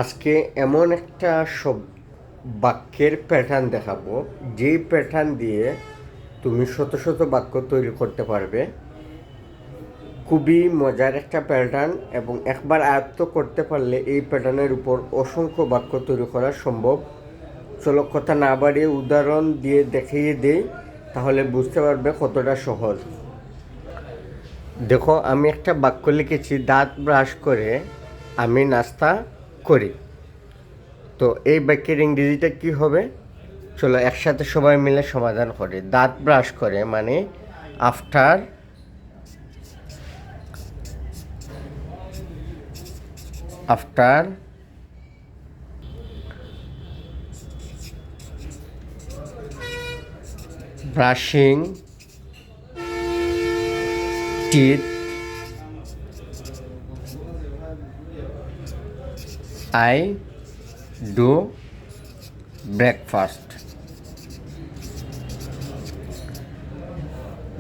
আজকে এমন একটা বাক্যের প্যাটার্ন দেখাবো, যেই প্যাটার্ন দিয়ে তুমি শত শত বাক্য তৈরি করতে পারবে। খুবই মজার একটা প্যাটার্ন, এবং একবার আয়ত্ত করতে পারলে এই প্যাটার্নের উপর অসংখ্য বাক্য তৈরি করা সম্ভব। চলো কথা না বাড়িয়ে উদাহরণ দিয়ে দেখিয়ে দেই, তাহলে বুঝতে পারবে কতটা সহজ। দেখো, আমি একটা বাক্য লিখেছি, দাঁত ব্রাশ করে আমি নাস্তা করি। তো এই বাক্যের ইংরেজিটা কি হবে? চলো একসাথে সবাই মিলে সমাধান করি। দাঁত ব্রাশ করে মানে after after brushing teeth I do breakfast.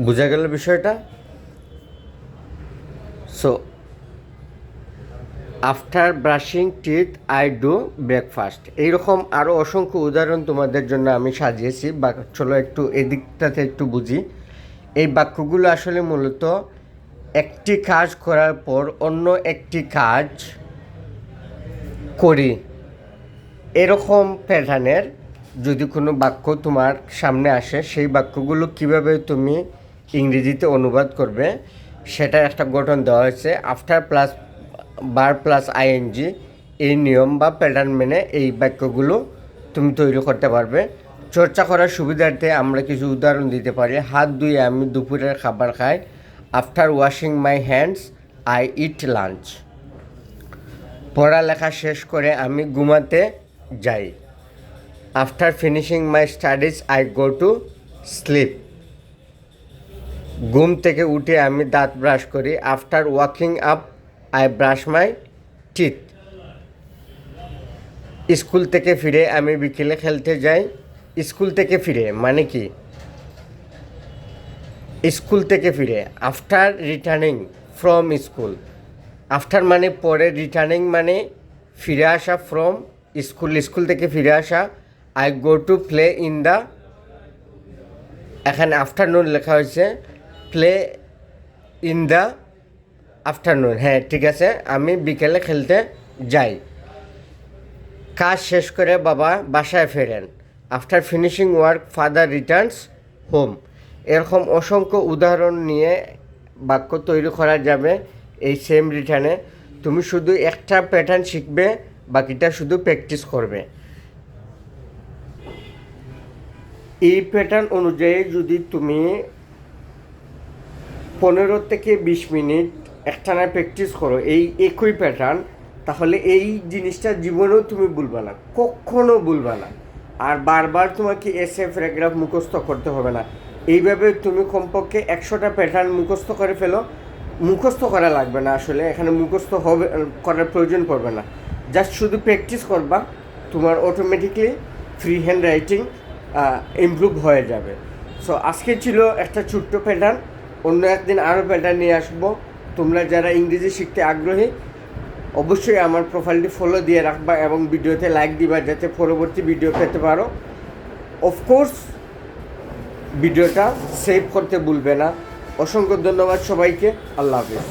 বোঝা গেল বিষয়টা? So after brushing teeth I do breakfast. এইরকম আরও অসংখ্য উদাহরণ তোমাদের জন্য আমি সাজিয়েছি। বা চলো একটু এদিকটাতে একটু বুঝি। এই বাক্যগুলো আসলে মূলত একটি কাজ করার পর অন্য একটি কাজ করি, এরকম প্যাটার্নের যদি কোনো বাক্য তোমার সামনে আসে, সেই বাক্যগুলো কিভাবে তুমি ইংরেজিতে অনুবাদ করবে সেটার একটা গঠন দেওয়া হয়েছে। আফটার প্লাস বার প্লাস আইএনজি, এই নিয়ম বা প্যাটার্ন মেনে এই বাক্যগুলো তুমি তৈরি করতে পারবে। চর্চা করার সুবিধার্থে আমরা কিছু উদাহরণ দিতে পারি। হাত ধুয়ে আমি দুপুরের খাবার খাই। After washing my hands I eat lunch. পড়ালেখা শেষ করে আমি ঘুমাতে যাই। After finishing my studies I go to sleep. ঘুম থেকে উঠে আমি দাঁত ব্রাশ করি। After walking up I brush my teeth. School থেকে ফিরে আমি বিকেলে খেলতে যাই। স্কুল থেকে ফিরে মানে কি? স্কুল থেকে ফিরে after returning from school. After মানে পরে, রিটার্নিং মানে ফিরে আসা, ফ্রম স্কুল স্কুল থেকে ফিরে আসা। I go to play in the, এখানে আফটারনুন লেখা হয়েছে, প্লে ইন দ্য আফটারনুন। হ্যাঁ ঠিক আছে, আমি বিকেলে খেলতে যাই। কাজ শেষ করে বাবা বাসায় ফেরেন। After finishing work father Returns home. এরকম অসংখ্য উদাহরণ নিয়ে বাক্য তৈরি করা যাবে এই সেম রিটার্নে। তুমি শুধু একটা প্যাটার্ন শিখবে, বাকিটা শুধু প্র্যাকটিস করবে। এই প্যাটার্ন অনুযায়ী যদি তুমি 15 থেকে 20 মিনিট একটানা প্র্যাকটিস করো এই একই প্যাটার্ন, তাহলে এই জিনিসটা জীবনেও তুমি ভুলবে না, কখনো ভুলবে না। আর বারবার তোমাকে এসে প্যারাগ্রাফ মুখস্থ করতে হবে না। এইভাবে তুমি কমপক্ষে 100টা প্যাটার্ন মুখস্থ করে ফেলো। মুখস্থ করা লাগবে না, আসলে এখানে মুখস্থ হবে করার প্রয়োজন পড়বে না। জাস্ট শুধু প্র্যাকটিস করবা, তোমার automatically free hand writing improve হয়ে যাবে। সো আজকে ছিল একটা ছোট্ট প্যাটার্ন। অন্য একদিন আরও প্যাটার্ন নিয়ে আসবো। তোমরা যারা ইংরেজি শিখতে আগ্রহী, অবশ্যই আমার প্রোফাইলটি ফলো দিয়ে রাখবা এবং ভিডিওতে লাইক দিবা, যাতে পরবর্তী ভিডিও পেতে পারো। অফকোর্স ভিডিওটা সেভ করতে ভুলবে না। অসংখ্য ধন্যবাদ সবাইকে। আল্লাহ হাফিজ।